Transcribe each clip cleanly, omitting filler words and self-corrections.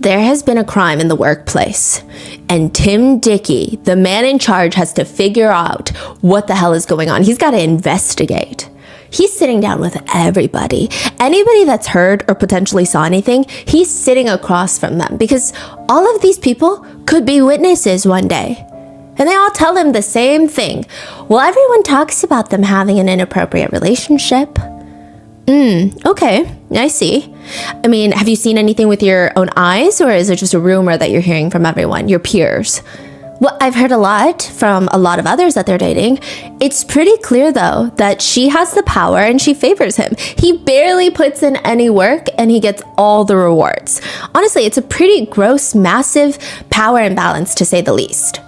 There has been a crime in the workplace, and Tim Dicky, the man in charge, has to figure out what the hell is going on. He's got to investigate. He's sitting down with everybody. Anybody that's heard or potentially saw anything, he's sitting across from them because all of these people could be witnesses one day. And they all tell him the same thing. Well, everyone talks about them having an inappropriate relationship. Okay, I see. I mean, have you seen anything with your own eyes, or is it just a rumor that you're hearing from everyone, your peers? Well, I've heard a lot from a lot of others that they're dating. It's pretty clear, though, that she has the power and she favors him. He barely puts in any work and he gets all the rewards. Honestly, it's a pretty gross, massive power imbalance, to say the least.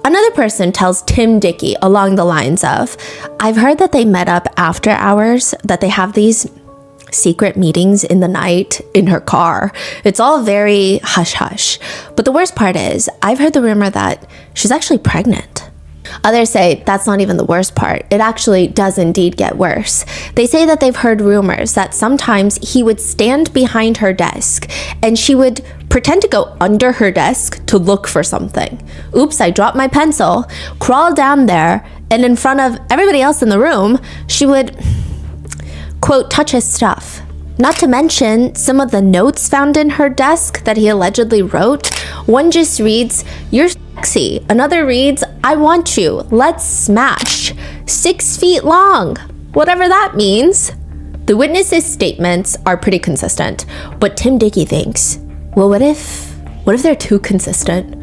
Another person tells Tim Dicky along the lines of, I've heard that they met up after hours, that they have these secret meetings in the night in her car. It's all very hush-hush. But the worst part is, I've heard the rumor that she's actually pregnant. Others say that's not even the worst part. It actually does indeed get worse. They say that they've heard rumors that sometimes he would stand behind her desk and she would pretend to go under her desk to look for something. Oops, I dropped my pencil, crawl down there, and in front of everybody else in the room, she would, quote, touch his stuff. Not to mention some of the notes found in her desk that he allegedly wrote. One just reads, "You're sexy." Another reads, "I want you. Let's smash." 6 feet long. Whatever that means. The witnesses' statements are pretty consistent, but Tim Dicky thinks, well, what if they're too consistent?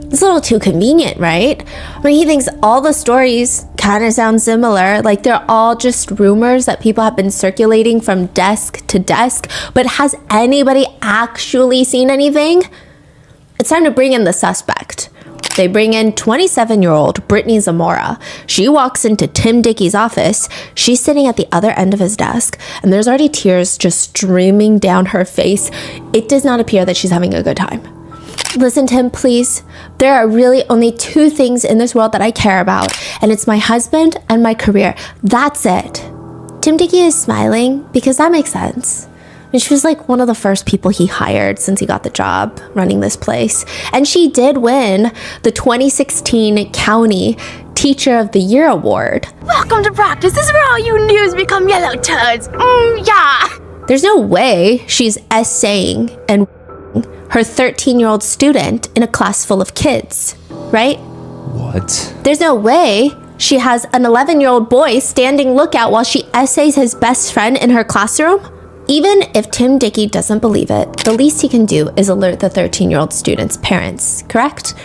It's a little too convenient, right? I mean, he thinks all the stories kind of sound similar, like they're all just rumors that people have been circulating from desk to desk, but has anybody actually seen anything? It's time to bring in the suspect. They bring in 27-year-old Brittany Zamora. She walks into Tim Dicky's office. She's sitting at the other end of his desk, and there's already tears just streaming down her face. It does not appear that she's having a good time. Listen, Tim, please. There are really only 2 things in this world that I care about, and it's my husband and my career. That's it. Tim Dicky is smiling because that makes sense. And she was like one of the first people he hired since he got the job running this place. And she did win the 2016 County Teacher of the Year award. Welcome to practice. This is where all you noobs become yellow turds. Yeah. There's no way she's essaying and her 13-year-old student in a class full of kids, right? What? There's no way she has an 11-year-old boy standing lookout while she essays his best friend in her classroom. Even if Tim Dicky doesn't believe it, the least he can do is alert the 13-year-old student's parents, correct?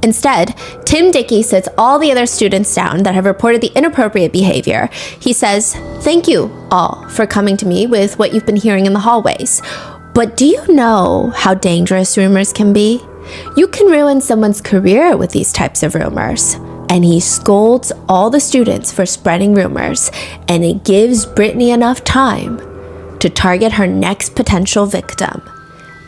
Instead, Tim Dicky sits all the other students down that have reported the inappropriate behavior. He says, "Thank you all for coming to me with what you've been hearing in the hallways. But do you know how dangerous rumors can be? You can ruin someone's career with these types of rumors." And he scolds all the students for spreading rumors, and it gives Brittany enough time to target her next potential victim,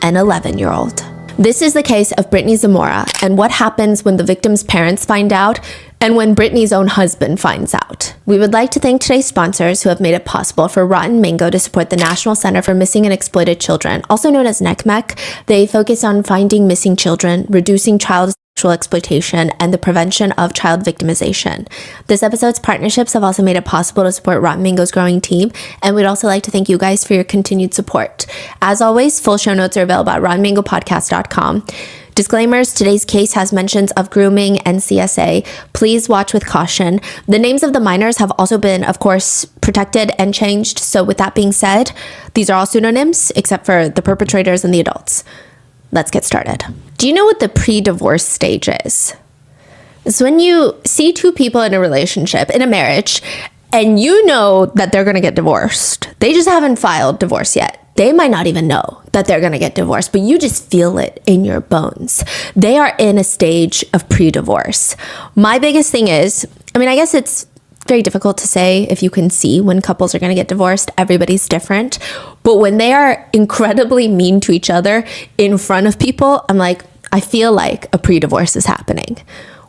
an 11-year-old. This is the case of Brittany Zamora and what happens when the victim's parents find out and when Brittany's own husband finds out. We would like to thank today's sponsors who have made it possible for Rotten Mango to support the National Center for Missing and Exploited Children, also known as NCMEC. They focus on finding missing children, reducing child sexual exploitation, and the prevention of child victimization. This episode's partnerships have also made it possible to support Rotten Mango's growing team, and we'd also like to thank you guys for your continued support. As always, full show notes are available at rottenmangopodcast.com. Disclaimers: today's case has mentions of grooming and CSA. Please watch with caution. The names of the minors have also been, of course, protected and changed. So with that being said, these are all pseudonyms except for the perpetrators and the adults. Let's get started. Do you know what the pre-divorce stage is? It's when you see 2 people in a relationship, in a marriage, and you know that they're going to get divorced. They just haven't filed divorce yet. They might not even know that they're going to get divorced, but you just feel it in your bones. They are in a stage of pre-divorce. My biggest thing is, I guess it's very difficult to say if you can see when couples are going to get divorced. Everybody's different. But when they are incredibly mean to each other in front of people, I'm like, I feel like a pre-divorce is happening.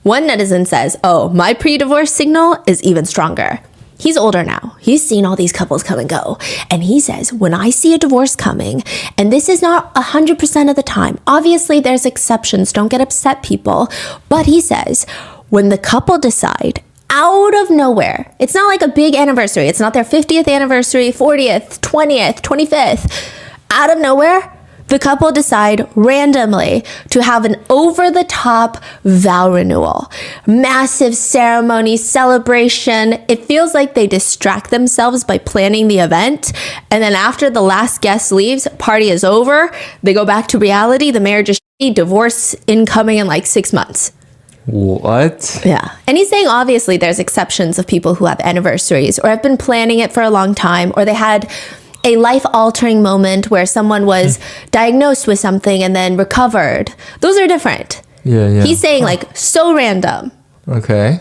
One netizen says, "Oh, my pre-divorce signal is even stronger." He's older now. He's seen all these couples come and go. And he says, when I see a divorce coming, and this is not 100% of the time, obviously there's exceptions, don't get upset, people. But he says, when the couple decide out of nowhere, it's not like a big anniversary, it's not their 50th anniversary, 40th, 20th, 25th, out of nowhere, the couple decide randomly to have an over-the-top vow renewal. Massive ceremony, celebration. It feels like they distract themselves by planning the event. And then after the last guest leaves, party is over. They go back to reality. The marriage is shitty, divorce incoming in like 6 months. What? Yeah. And he's saying obviously there's exceptions of people who have anniversaries or have been planning it for a long time, or they had a life-altering moment where someone was diagnosed with something and then recovered. Those are different. Yeah. He's saying like so random. Okay.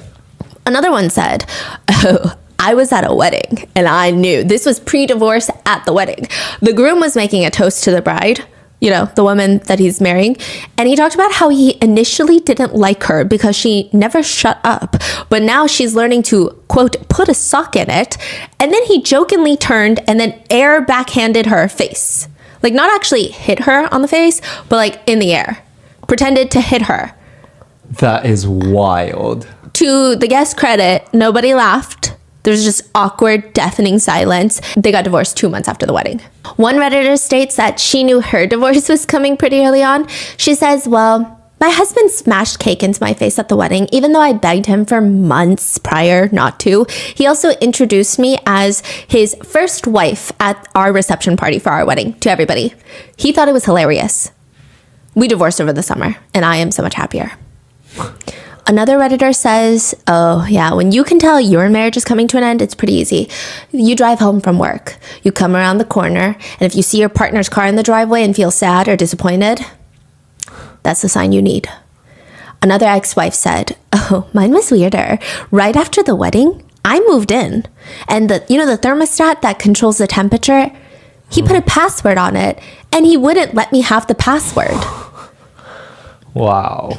Another one said, oh, I was at a wedding and I knew. This was pre-divorce at the wedding. The groom was making a toast to the bride, you know, the woman that he's marrying. And he talked about how he initially didn't like her because she never shut up. But now she's learning to, quote, put a sock in it. And then he jokingly turned and then air backhanded her face. Like not actually hit her on the face, but like in the air. Pretended to hit her. That is wild. To the guest's credit, nobody laughed. There's just awkward, deafening silence. They got divorced 2 months after the wedding. One Redditor states that she knew her divorce was coming pretty early on. She says, well, my husband smashed cake into my face at the wedding, even though I begged him for months prior not to. He also introduced me as his first wife at our reception party for our wedding to everybody. He thought it was hilarious. We divorced over the summer, and I am so much happier. Another Redditor says, oh yeah, when you can tell your marriage is coming to an end, it's pretty easy. You drive home from work, you come around the corner, and if you see your partner's car in the driveway and feel sad or disappointed, that's the sign you need. Another ex-wife said, oh, mine was weirder. Right after the wedding, I moved in, and the thermostat that controls the temperature, he put a password on it, and he wouldn't let me have the password. Wow.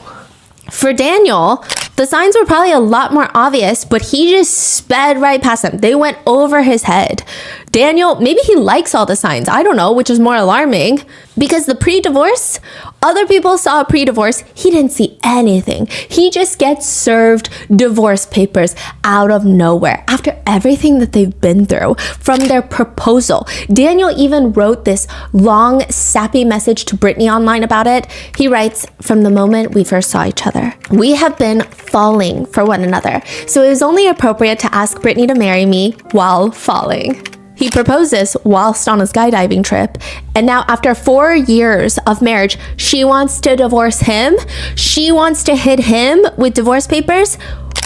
For Daniel, the signs were probably a lot more obvious, but he just sped right past them. They went over his head. Daniel, maybe he likes all the signs. I don't know, which is more alarming. Because the pre-divorce, other people saw a pre-divorce. He didn't see anything. He just gets served divorce papers out of nowhere after everything that they've been through from their proposal. Daniel even wrote this long, sappy message to Brittany online about it. He writes, from the moment we first saw each other, we have been falling for one another. So it was only appropriate to ask Brittany to marry me while falling. He proposed this whilst on a skydiving trip, and now after 4 years of marriage, she wants to divorce him. She wants to hit him with divorce papers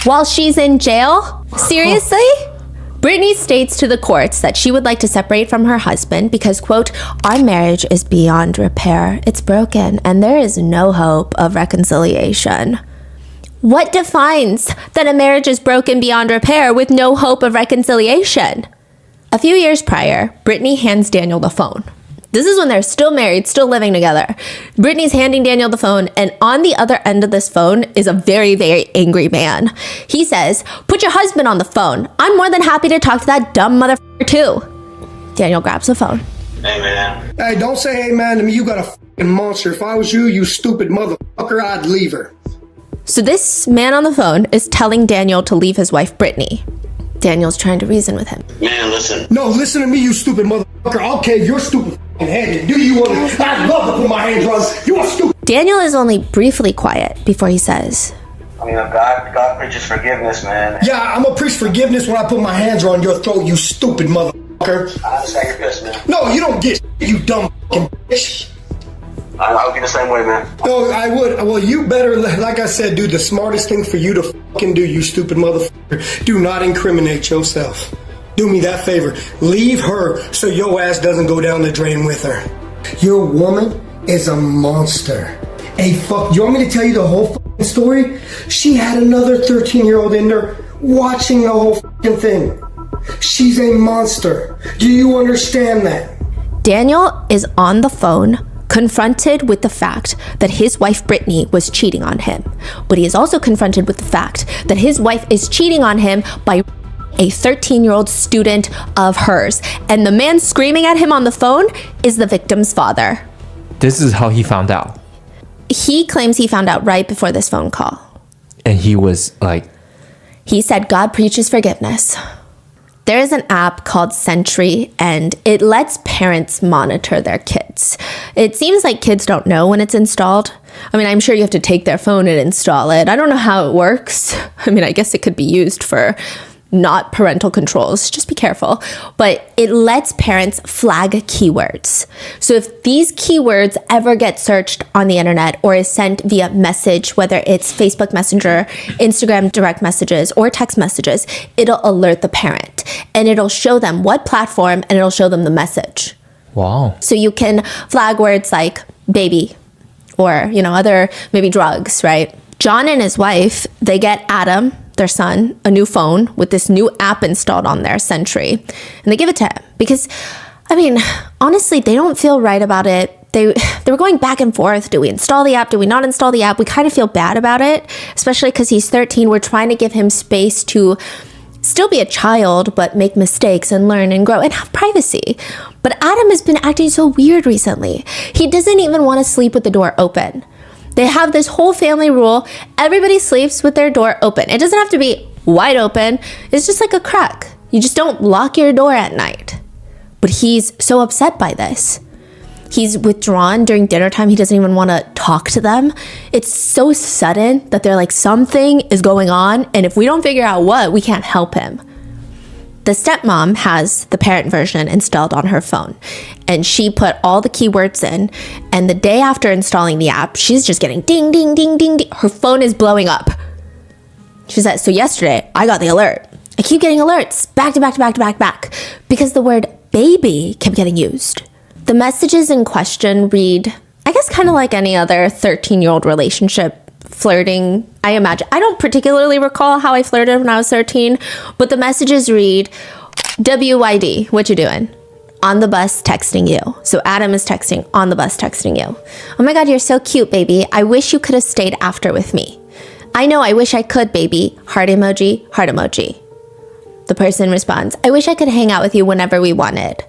while she's in jail? Seriously? Brittany states to the courts that she would like to separate from her husband because, quote, our marriage is beyond repair. It's broken, and there is no hope of reconciliation. What defines that a marriage is broken beyond repair with no hope of reconciliation? A few years prior, Brittany hands Daniel the phone. This is when they're still married, still living together. Brittany's handing Daniel the phone, and on the other end of this phone is a very, very angry man. He says, put your husband on the phone. I'm more than happy to talk to that dumb motherfucker too. Daniel grabs the phone. Hey, man. Hey, don't say hey, man to me. You got a fucking monster. If I was you, you stupid motherfucker, I'd leave her. So this man on the phone is telling Daniel to leave his wife, Brittany. Daniel's trying to reason with him. Man, listen. No, listen to me, you stupid motherfucker. I'll cave your stupid fucking head in. Do you want it? I'd love to put my hands on you. You are stupid. Daniel is only briefly quiet before he says, I mean, God preaches forgiveness, man. Yeah, I'm gonna preach forgiveness when I put my hands on your throat, you stupid motherfucker. I understand your piss, man. No, you don't get shit, you dumb fucking bitch. I'll be the same way, man. No, I would. Well, you better, like I said, do the smartest thing for you to fucking do, you stupid motherfucker. Do not incriminate yourself. Do me that favor. Leave her so your ass doesn't go down the drain with her. Your woman is a monster. You want me to tell you the whole fucking story? She had another 13-year-old in there watching the whole fucking thing. She's a monster. Do you understand that? Daniel is on the phone, confronted with the fact that his wife Brittany was cheating on him. But he is also confronted with the fact that his wife is cheating on him by a 13-year-old student of hers. And the man screaming at him on the phone is the victim's father. This is how he found out. He claims he found out right before this phone call. And he was like, He said God preaches forgiveness. There is an app called Sentry, and it lets parents monitor their kids. It seems like kids don't know when it's installed. I mean, I'm sure you have to take their phone and install it. I don't know how it works. I mean, I guess it could be used for not parental controls. Just be careful. But it lets parents flag keywords. So if these keywords ever get searched on the internet or is sent via message, whether it's Facebook Messenger, Instagram direct messages, or text messages, it'll alert the parent and it'll show them what platform and it'll show them the message. wow. So you can flag words like baby or, other maybe drugs, right? John and his wife, they get Adam, their son, a new phone with this new app installed on their Sentry, and they give it to him because, I mean, honestly, they don't feel right about it. They were going back and forth. Do we install the app? Do we not install the app? We kind of feel bad about it, especially because he's 13. We're trying to give him space to still be a child, but make mistakes and learn and grow and have privacy. But Adam has been acting so weird recently. He doesn't even want to sleep with the door open. They have this whole family rule. Everybody sleeps with their door open. It doesn't have to be wide open. It's just like a crack. You just don't lock your door at night. But he's so upset by this. He's withdrawn during dinner time. He doesn't even want to talk to them. It's so sudden that they're like, something is going on. And if we don't figure out what, we can't help him. The stepmom has the parent version installed on her phone, and she put all the keywords in, and the day after installing the app, she's just getting ding, ding, ding, ding, ding. Her phone is blowing up. She said, so yesterday, I got the alert. I keep getting alerts back to back to back to back to back because the word baby kept getting used. The messages in question read, I guess kind of like any other 13-year-old relationship, flirting, I imagine. I don't particularly recall how I flirted when I was 13, but the messages read, WYD, what you doing? On the bus texting you. So Adam is texting, on the bus texting you. Oh my God, you're so cute, baby. I wish you could have stayed after with me. I know, I wish I could, baby. Heart emoji, heart emoji. The person responds, I wish I could hang out with you whenever we wanted.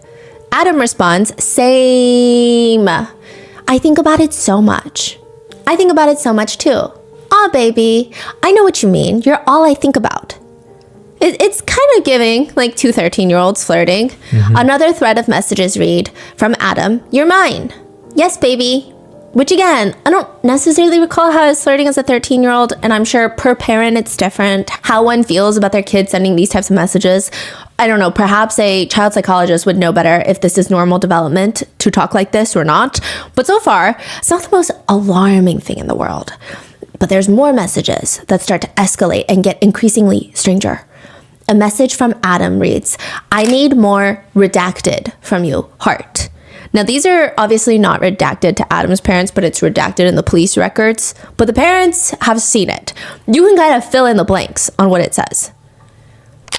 Adam responds, same. I think about it so much. I think about it so much too. Aw, baby, I know what you mean. You're all I think about. It's kind of giving like two 13-year-olds flirting. Another thread of messages read, from Adam, you're mine. Yes, baby. Which again, I don't necessarily recall how I was flirting as a 13-year-old, and I'm sure per parent it's different how one feels about their kids sending these types of messages. I don't know, perhaps a child psychologist would know better if this is normal development to talk like this or not. But so far, it's not the most alarming thing in the world. But there's more messages that start to escalate and get increasingly stranger. A message from Adam reads, I need more redacted from you, heart. Now, these are obviously not redacted to Adam's parents, but it's redacted in the police records. But the parents have seen it. You can kind of fill in the blanks on what it says.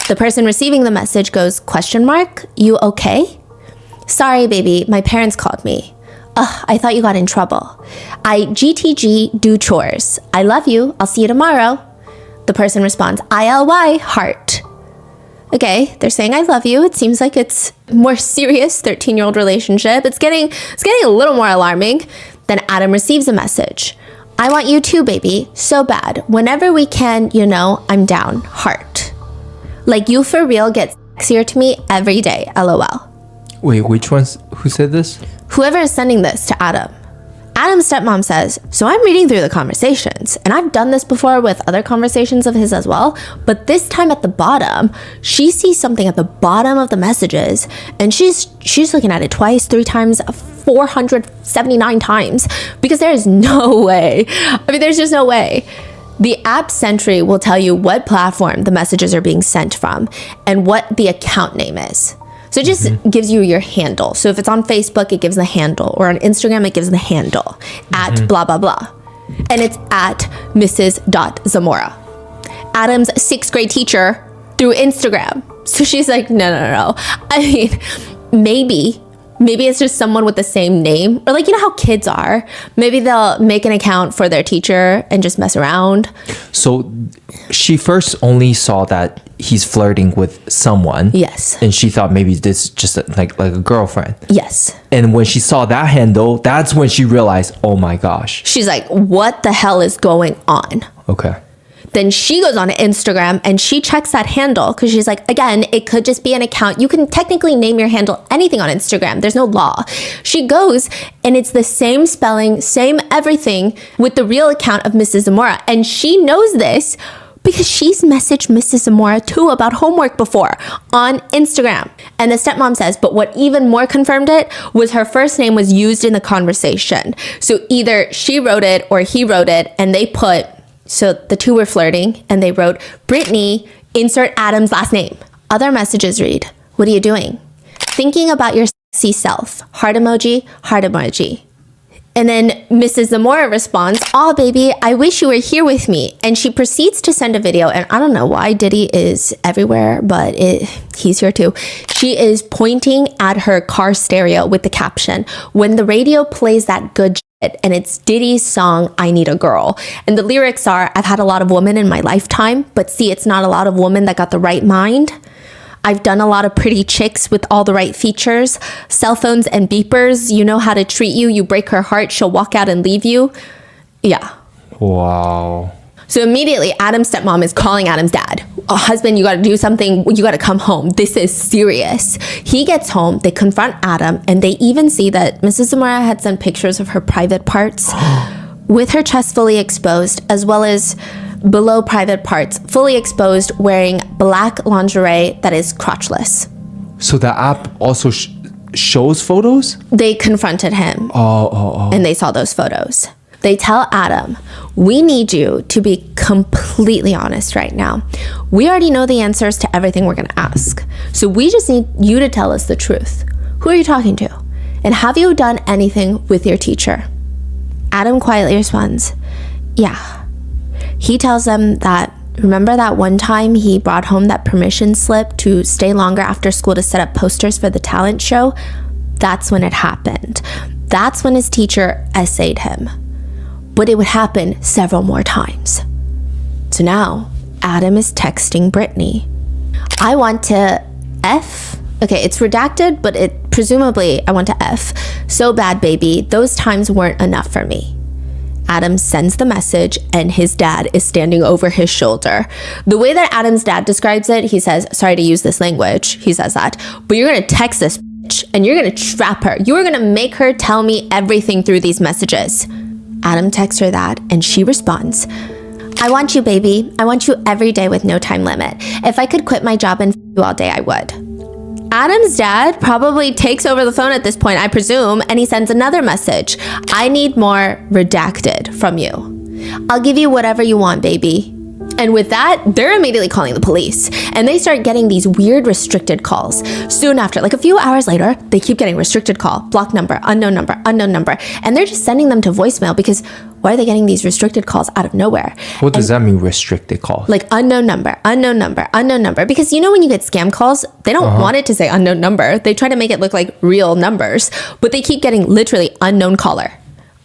The person receiving the message goes, question mark, you okay? Sorry, baby, my parents called me. Ugh, I thought you got in trouble. I GTG do chores. I love you. I'll see you tomorrow. The person responds, ILY, heart. Okay, they're saying I love you. It seems like it's more serious 13-year-old relationship. It's getting a little more alarming. Then Adam receives a message. I want you too, baby. So bad. Whenever we can, I'm down. Heart. Like you for real get sexier to me every day. LOL. Wait, who said this? Whoever is sending this to Adam. Adam's stepmom says, so I'm reading through the conversations, and I've done this before with other conversations of his as well, but this time at the bottom, she sees something at the bottom of the messages, and she's looking at it twice, 3 times, 479 times, because there is no way. I mean, there's just no way. The app Sentry will tell you what platform the messages are being sent from and what the account name is. So it just gives you your handle. So if it's on Facebook, it gives the handle. Or on Instagram, it gives the handle. At blah, blah, blah. And it's at Mrs.Zamora. Adam's 6th grade teacher through Instagram. So she's like, no. I mean, maybe Maybe it's just someone with the same name. Or like, you know how kids are. Maybe they'll make an account for their teacher and just mess around. So she first only saw that he's flirting with someone. Yes. And she thought maybe this is just like a girlfriend. Yes. And when she saw that handle, that's when she realized, oh my gosh. She's like, what the hell is going on? Okay. Then she goes on Instagram and she checks that handle because she's like, again, it could just be an account. You can technically name your handle anything on Instagram. There's no law. She goes and it's the same spelling, same everything with the real account of Mrs. Zamora. And she knows this because she's messaged Mrs. Zamora too about homework before on Instagram. And the stepmom says, but what even more confirmed it was her first name was used in the conversation. So either she wrote it or he wrote it and they put, so the two were flirting and they wrote, Brittany, insert Adam's last name. Other messages read, what are you doing? Thinking about your sexy self. Heart emoji, heart emoji. And then Mrs. Zamora responds, "Aw, baby, I wish you were here with me." And she proceeds to send a video. And I don't know why Diddy is everywhere, but he's here too. She is pointing at her car stereo with the caption, "When the radio plays that good shit," and it's Diddy's song, "I Need a Girl." And the lyrics are, "I've had a lot of women in my lifetime, but see, it's not a lot of women that got the right mind. I've done a lot of pretty chicks with all the right features. Cell phones and beepers, you know how to treat you. You break her heart, she'll walk out and leave you." Yeah. Wow. So immediately, Adam's stepmom is calling Adam's dad. "Oh, husband, you got to do something. You got to come home. This is serious." He gets home. They confront Adam, and they even see that Mrs. Zamora had sent pictures of her private parts with her chest fully exposed, as well as below private parts fully exposed, wearing black lingerie that is crotchless. So the app also shows photos? They confronted him. And they saw those photos. They tell Adam, "We need you to be completely honest right now. We already know the answers to everything we're going to ask. So we just need you to tell us the truth. Who are you talking to? And have you done anything with your teacher?" Adam quietly responds, "Yeah." He tells them that, remember that one time he brought home that permission slip to stay longer after school to set up posters for the talent show? That's when it happened. That's when his teacher essayed him. But it would happen several more times. So now, Adam is texting Brittany. "I want to F." Okay, it's redacted, but presumably I want to F. "So bad, baby. Those times weren't enough for me." Adam sends the message and his dad is standing over his shoulder. The way that Adam's dad describes it, he says, "Sorry to use this language," he says that, "but you're going to text this bitch and you're going to trap her. You are going to make her tell me everything through these messages." Adam texts her that and she responds, "I want you, baby. I want you every day with no time limit. If I could quit my job and f you all day, I would." Adam's dad probably takes over the phone at this point, I presume, and he sends another message. "I need more redacted from you. I'll give you whatever you want, baby." And with that, they're immediately calling the police. And they start getting these weird restricted calls. Soon after, like a few hours later, they keep getting restricted call, block number, unknown number, unknown number. And they're just sending them to voicemail because why are they getting these restricted calls out of nowhere? What does that mean, restricted calls? Like unknown number, unknown number, unknown number. Because you know when you get scam calls, they don't want it to say unknown number. They try to make it look like real numbers. But they keep getting literally unknown caller.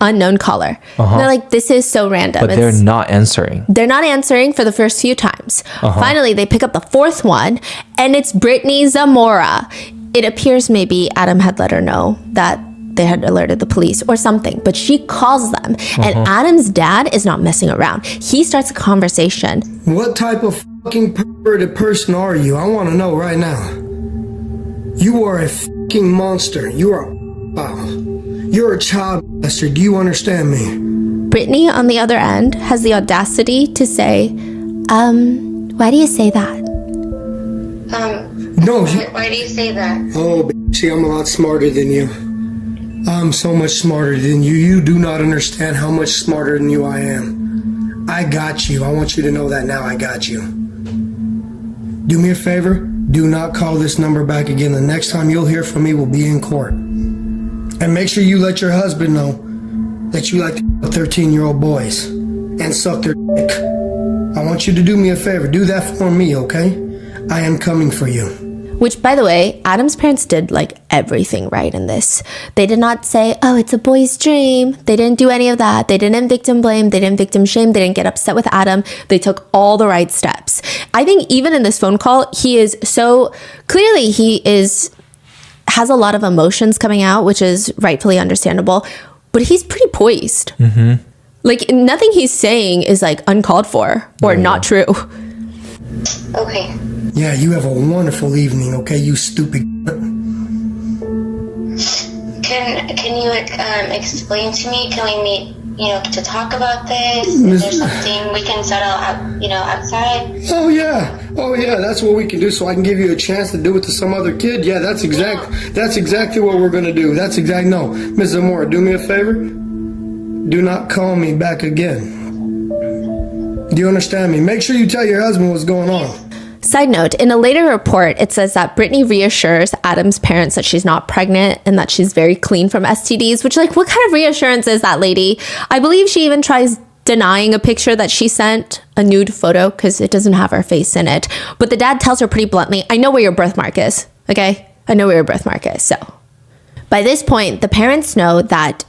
Unknown caller. And they're like, this is so random. But they're not answering. They're not answering for the first few times. Finally, they pick up the fourth one, and it's Brittany Zamora. It appears maybe Adam had let her know that they had alerted the police or something, but she calls them. And Adam's dad is not messing around. He starts a conversation. What type of fucking perverted person are you? I want to know right now. You are a fucking monster. You are You're a child molester. Do you understand me? Brittany, on the other end, has the audacity to say, why do you say that? No. Why do you say that? Oh, see, I'm a lot smarter than you. I'm so much smarter than you. You do not understand how much smarter than you I am. I got you. I want you to know that now. I got you. Do me a favor. Do not call this number back again. The next time you'll hear from me will be in court. And make sure you let your husband know that you like 13-year-old boys and suck their dick. I want you to do me a favor. Do that for me, okay? I am coming for you. Which, by the way, Adam's parents did like everything right in this. They did not say, oh, it's a boy's dream. They didn't do any of that. They didn't victim blame. They didn't victim shame. They didn't get upset with Adam. They took all the right steps. I think even in this phone call, he is so clearly has a lot of emotions coming out, which is rightfully understandable, but he's pretty poised. Like nothing he's saying is like uncalled for or not true. Okay. Yeah, you have a wonderful evening, okay, you stupid. Can you explain to me? Can we meet, to talk about this? Is there something we can settle out, outside? Oh yeah, that's what we can do, so I can give you a chance to do it to some other kid. Yeah, that's exactly what we're gonna do. No, Ms. Zamora, do me a favor. Do not call me back again. Do you understand me? Make sure you tell your husband what's going on. Side note, in a later report, it says that Brittany reassures Adam's parents that she's not pregnant and that she's very clean from STDs, which, like, what kind of reassurance is that, lady? I believe she even tries denying a picture that she sent, a nude photo, because it doesn't have her face in it. But the dad tells her pretty bluntly, I know where your birthmark is, okay? I know where your birthmark is. So by this point, the parents know that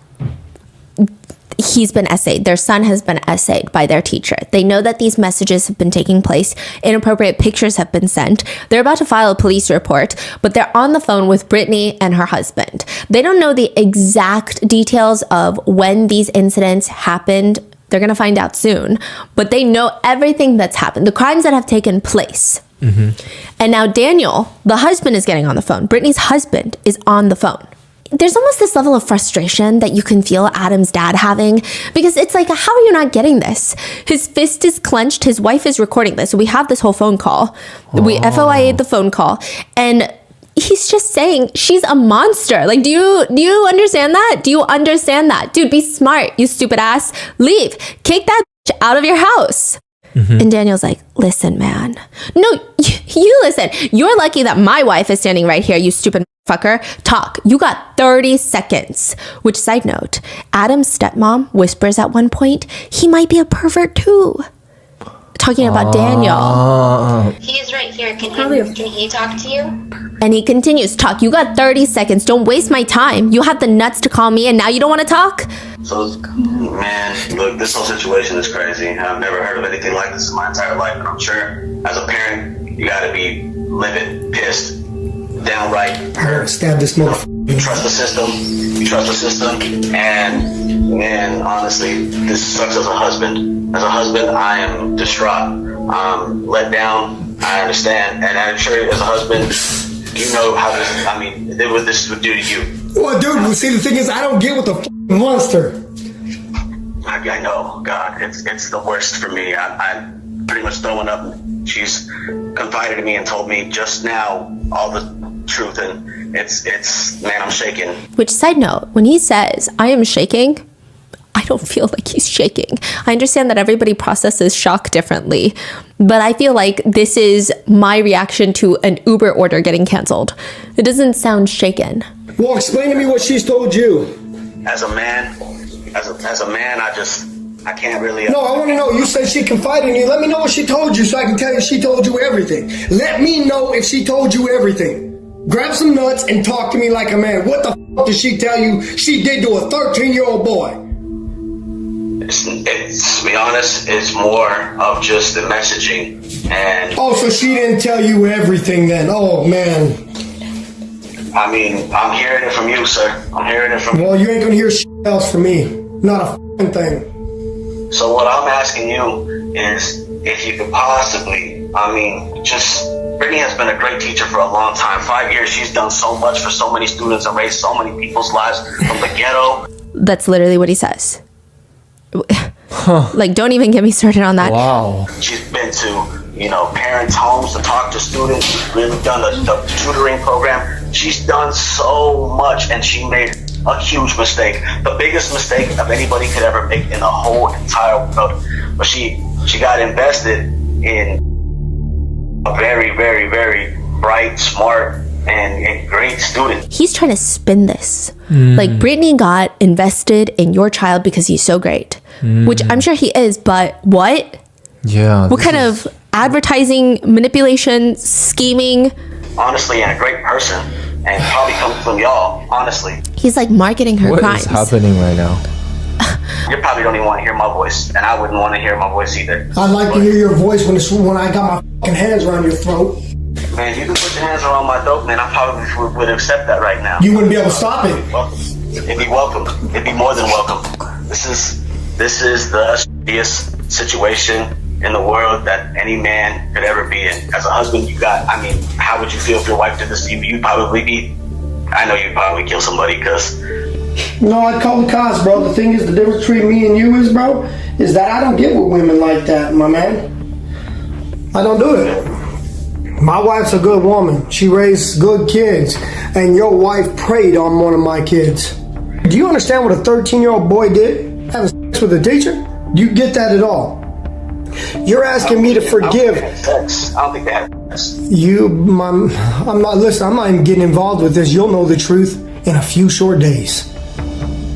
he's been essayed. Their son has been essayed by their teacher. They know that these messages have been taking place. Inappropriate pictures have been sent. They're about to file a police report, but they're on the phone with Brittany and her husband. They don't know the exact details of when these incidents happened. They're going to find out soon, but they know everything that's happened, the crimes that have taken place. And now Daniel, the husband, is getting on the phone. Brittany's husband is on the phone. There's almost this level of frustration that you can feel Adam's dad having, because it's like, how are you not getting this? His fist is clenched. His wife is recording this. We have this whole phone call. We FOIA'd the phone call, and he's just saying she's a monster. Like, do you understand that? Do you understand that? Dude, be smart, you stupid ass. Leave. Kick that bitch out of your house. And Daniel's like, listen, man. No, you listen. You're lucky that my wife is standing right here, you stupid fucker. Talk. You got 30 seconds. Which, side note, Adam's stepmom whispers at one point, he might be a pervert too. Talking about Daniel. He is right here. Can he talk to you? And he continues, talk. You got 30 seconds. Don't waste my time. You have the nuts to call me and now you don't want to talk? So, man, look, this whole situation is crazy. I've never heard of anything like this in my entire life, and I'm sure as a parent, you gotta be livid, pissed, downright hurt. Stab this motherfucker. You trust the system, and man, honestly, this sucks as a husband. As a husband, I am distraught, let down. I understand, and I'm sure as a husband, you know how this would do to you. Well, dude, see, the thing is, I don't get with the monster. I know, God, it's the worst for me. I'm pretty much throwing up. She's confided in me and told me just now all the truth, and it's man, I'm shaking. Which, side note, when he says I am shaking, I don't feel like he's shaking. I understand that everybody processes shock differently, but I feel like this is my reaction to an Uber order getting canceled. It doesn't sound shaken. Well, explain to me what she's told you. As a man, I can't really. No, I want to know. You said she confided in you. Let me know what she told you so I can tell you she told you everything. Let me know if she told you everything. Grab some nuts and talk to me like a man. What the f*** did she tell you she did to a 13-year-old boy? It's, to be honest, it's more of just the messaging. And oh, so she didn't tell you everything then. Oh, man. I mean, I'm hearing it from you, sir. I'm hearing it from you. Well, you ain't gonna hear shit else from me. Not a f***ing thing. So what I'm asking you is if you could possibly, Brittany has been a great teacher for a long time. 5 years, she's done so much for so many students and raised so many people's lives from the ghetto. That's literally what he says. Like, don't even get me started on that. Wow. She's been to, parents' homes to talk to students. She's really done the tutoring program. She's done so much, and she made a huge mistake. The biggest mistake of anybody could ever make in the whole entire world. But she got invested in a very, very, very bright, smart, and great student. He's trying to spin this. Like, Brittany got invested in your child because he's so great. Which I'm sure he is, but what? Yeah. What kind of advertising, manipulation, scheming? honestly, and a great person, and probably comes from y'all, honestly. He's like marketing her What crimes. is happening right now? You probably don't even want to hear my voice, and I wouldn't want to hear my voice either. I'd like to hear your voice when I got my fucking hands around your throat. Man, you can put your hands around my throat, man. I probably would accept that right now. You wouldn't be able to stop it. Well, it'd be welcome. It'd be more than welcome. This is the shittiest situation in the world that any man could ever be in. As a husband, how would you feel if your wife did this to you? You'd probably you'd probably kill somebody, because... No, I'd call the cops, bro. The thing is, the difference between me and you is that I don't get with women like that, my man. I don't do it. My wife's a good woman. She raised good kids. And your wife preyed on one of my kids. Do you understand what a 13-year-old boy did? Having sex with a teacher? Do you get that at all? You're asking me to forgive. I don't think they had sex. I'm not even getting involved with this. You'll know the truth in a few short days.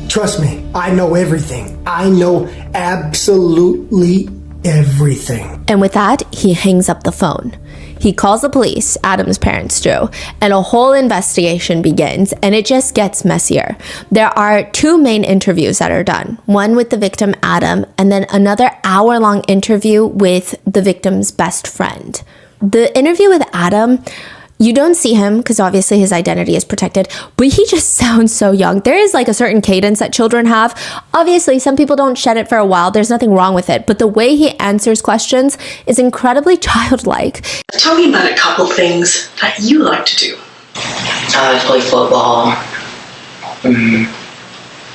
Trust me, I know everything. I know absolutely everything. And with that, he hangs up the phone. He calls the police, Adam's parents do, and a whole investigation begins, and it just gets messier. There are 2 main interviews that are done, one with the victim, Adam, and then another hour-long interview with the victim's best friend. The interview with Adam, you don't see him because obviously his identity is protected, but he just sounds so young. There is like a certain cadence that children have. Obviously, some people don't shed it for a while. There's nothing wrong with it, but the way he answers questions is incredibly childlike. Tell me about a couple things that you like to do. I play football,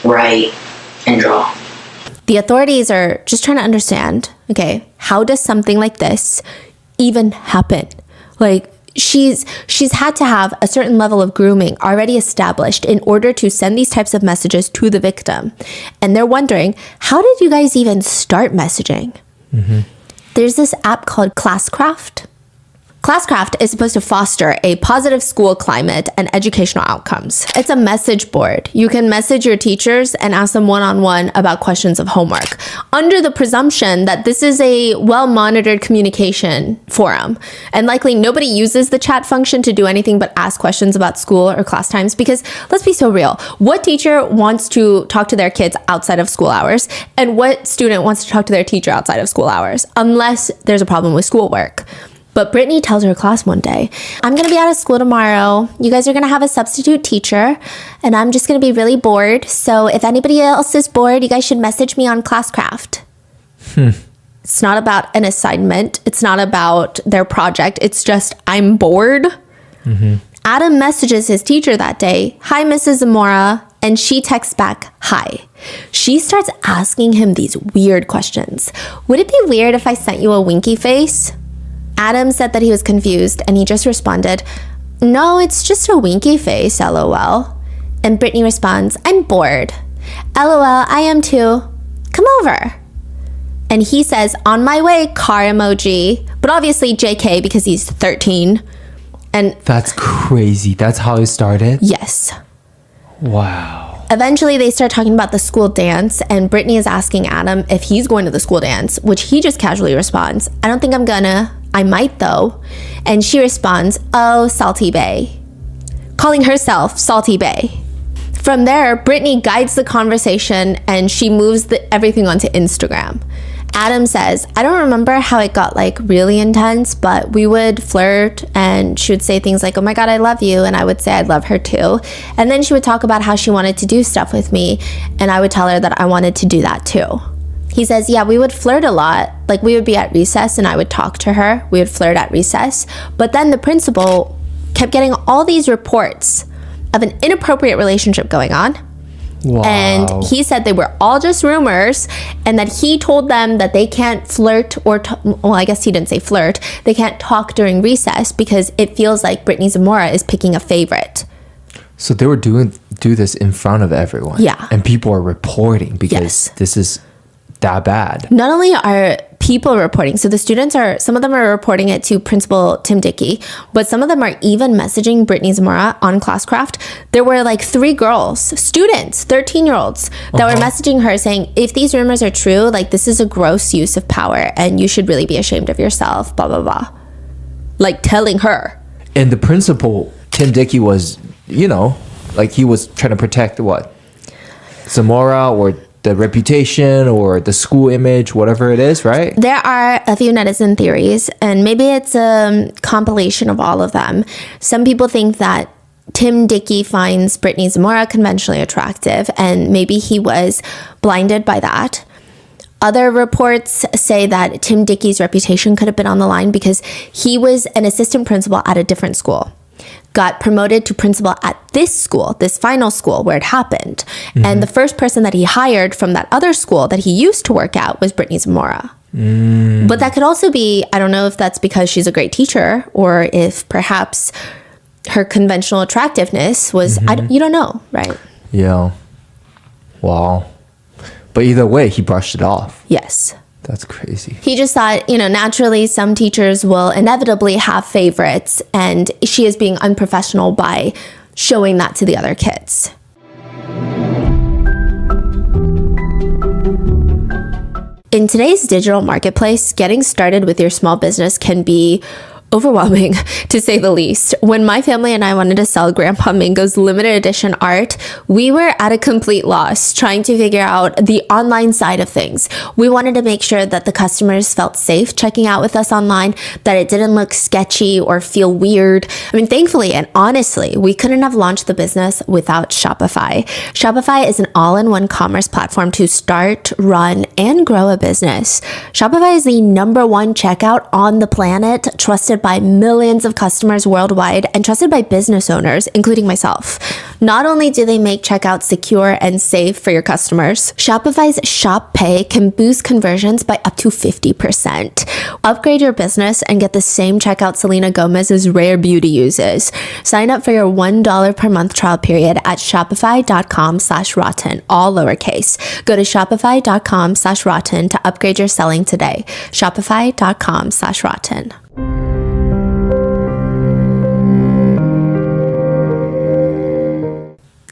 write, and draw. The authorities are just trying to understand, okay, how does something like this even happen? Like, she's had to have a certain level of grooming already established in order to send these types of messages to the victim. And they're wondering, how did you guys even start messaging? There's this app called Classcraft. Classcraft is supposed to foster a positive school climate and educational outcomes. It's a message board. You can message your teachers and ask them one-on-one about questions of homework, under the presumption that this is a well-monitored communication forum. And likely nobody uses the chat function to do anything but ask questions about school or class times, because let's be so real. What teacher wants to talk to their kids outside of school hours? And what student wants to talk to their teacher outside of school hours? Unless there's a problem with schoolwork. But Brittany tells her class one day, I'm going to be out of school tomorrow. You guys are going to have a substitute teacher, and I'm just going to be really bored. So if anybody else is bored, you guys should message me on Classcraft. It's not about an assignment. It's not about their project. It's just, I'm bored. Adam messages his teacher that day, hi, Mrs. Zamora. And she texts back, hi. She starts asking him these weird questions. Would it be weird if I sent you a winky face? Adam said that he was confused, and he just responded, no, it's just a winky face, lol. And Brittany responds, I'm bored. LOL, I am too. Come over. And he says, on my way, car emoji. But obviously JK because he's 13. And That's crazy. That's how it started? yes. Wow. Eventually, they start talking about the school dance, and Brittany is asking Adam if he's going to the school dance, which he just casually responds, I don't think I'm gonna. I might, though. And she responds, oh, Salty Bay, calling herself Salty Bay. From there, Brittany guides the conversation, and she moves everything onto Instagram. Adam says, I don't remember how it got like really intense, but we would flirt, and she would say things like, oh my God, I love you. And I would say I'd love her too. And then she would talk about how she wanted to do stuff with me, and I would tell her that I wanted to do that too. He says, yeah, we would flirt a lot. Like, we would be at recess and I would talk to her. We would flirt at recess. But then the principal kept getting all these reports of an inappropriate relationship going on. Wow. And he said they were all just rumors, and that he told them that they can't flirt or, well, I guess he didn't say flirt. They can't talk during recess because it feels like Brittany Zamora is picking a favorite. So they were do this in front of everyone. Yeah. And people are reporting because Yes. this is that bad. Not only are people reporting, so the students are, some of them are reporting it to Principal Tim Dicky, but some of them are even messaging Brittany Zamora on Classcraft. There were like 3 girls, students, 13-year-olds, that were messaging her saying, if these rumors are true, like, this is a gross use of power and you should really be ashamed of yourself, blah, blah, blah. Like, telling her. And the principal, Tim Dicky, was, you know, like he was trying to protect what? Zamora or the reputation or the school image, whatever it is, right? There are a few netizen theories, and maybe it's a compilation of all of them. Some people think that Tim Dicky finds Brittany Zamora conventionally attractive, and maybe he was blinded by that. Other reports say that Tim Dicky's reputation could have been on the line because he was an assistant principal at a different school, got promoted to principal at this school, this final school where it happened. And the first person that he hired from that other school that he used to work at was Brittany Zamora. But that could also be, I don't know if that's because she's a great teacher or if perhaps her conventional attractiveness was, you don't know, right? Yeah. Wow. But either way, he brushed it off. Yes. That's crazy. He just thought, you know, naturally some teachers will inevitably have favorites, and she is being unprofessional by showing that to the other kids. In today's digital marketplace, getting started with your small business can be overwhelming, to say the least. When my family and I wanted to sell Grandpa Mingo's limited edition art, we were at a complete loss trying to figure out the online side of things. We wanted to make sure that the customers felt safe checking out with us online, that it didn't look sketchy or feel weird. I mean, thankfully and honestly, we couldn't have launched the business without Shopify. Shopify is an all-in-one commerce platform to start, run, and grow a business. Shopify is the #1 checkout on the planet, trusted by millions of customers worldwide and trusted by business owners, including myself. Not only do they make checkout secure and safe for your customers, Shopify's Shop Pay can boost conversions by up to 50%. Upgrade your business and get the same checkout Selena Gomez's Rare Beauty uses. Sign up for your $1 per month trial period at shopify.com/rotten, all lowercase. Go to shopify.com/rotten to upgrade your selling today. Shopify.com/rotten.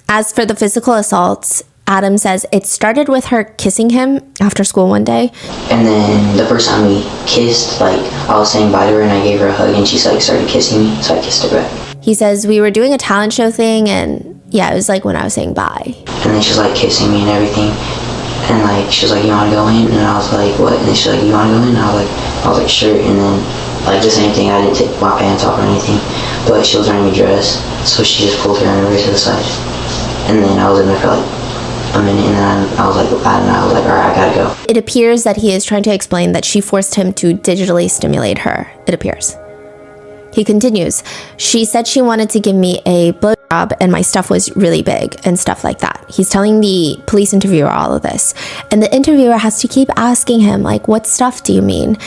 As for the physical assaults, Adam says it started with her kissing him after school one day. And then the first time we kissed, like, I was saying bye to her and I gave her a hug and she like started kissing me, so I kissed her back. He says we were doing a talent show thing, and yeah, it was like when I was saying bye. And then she was like kissing me and everything. And like she was like, you wanna go in? And I was like, what? And then she was like, you wanna go in? And I was like, sure. And then like the same thing, I didn't take my pants off or anything, but she was wearing a dress, so she just pulled her underwear to the side. And then I was in there for like a minute, and then I was like, all right, I gotta go. It appears that he is trying to explain that she forced him to digitally stimulate her. It appears. He continues, she said she wanted to give me a blowjob and my stuff was really big and stuff like that. He's telling the police interviewer all of this. And the interviewer has to keep asking him, like, what stuff do you mean?